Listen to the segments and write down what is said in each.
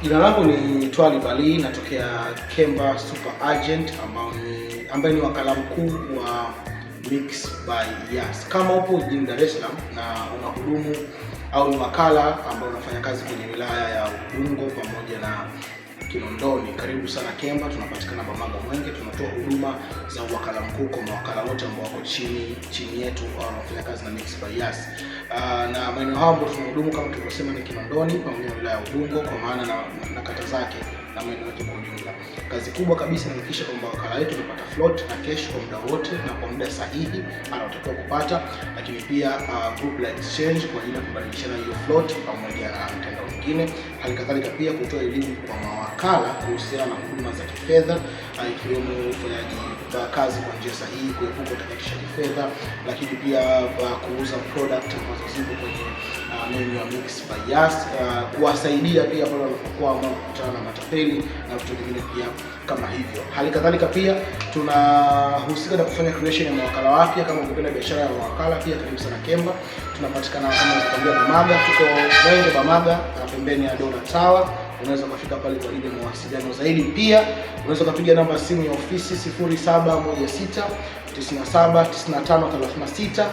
Jina langu ni Twalib Ali, natokea Kemba Super Agent ambaye ni wakala mkuu wa Mix by Yas. Kama upo jijini Dar es Salaam na unahudumu au ni wakala ambao unafanya kazi kwenye wilaya ya Ubungo pamoja na Kinondoni, karibu sana Kemba. Tunapatikana Bamaga Mwenge. Tunatoa huduma za wakala mkuu kwa mawakala wote ambao wako chini yetu au wanafanya kazi na Mix by Yas. Na maeneo hapo ambapo tunahudumu kama tulivyosema ni Kinondoni pamoja na wilaya ya Ubungo, kwa maana na kata zake na maeneo yote kwa ujumla. Kazi kubwa kabisa ni kuhakikisha kwamba wakala wetu unapata float na cash kwa muda wote na kwa muda sahihi anaotakiwa kupata, lakini pia group la exchange kwa ajili ya kubadilishana hiyo float pamoja na mtandao mwingine. Halikadhalika pia kutoa elimu kwa mawakala kuhusiana na huduma za kifedha, ikiwemo ufanyaji kazi kwa njia sahihi, kuepuka utakatishaji fedha, lakini pia kuuza product ambazo zipo kwenye menu ya Mix by Yas, kuwasaidia pia pale wanapokuwa wanakutana na matapeli na vitu vingine pia kama hivyo. Halikadhalika pia tunahusika na kufanya creation ya mawakala wapya. Kama unapenda biashara ya mawakala, pia karibu sana Kemba. Tunapatikana kama nilikwambia Bamaga, tuko Mwenge Bamaga, pembeni ya Dona Tower. Unaweza kufika pale kwa ajili ya mawasiliano zaidi. Pia unaweza kupiga namba simu ya ofisi 0716 97 95 36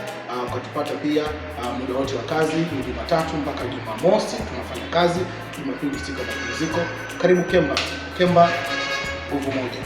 ukatupata pia muda wote wa kazi, ni Jumatatu mpaka Jumamosi tunafanya kazi, Jumapili siku ya mapumziko. Karibu Kemba, nguvu moja.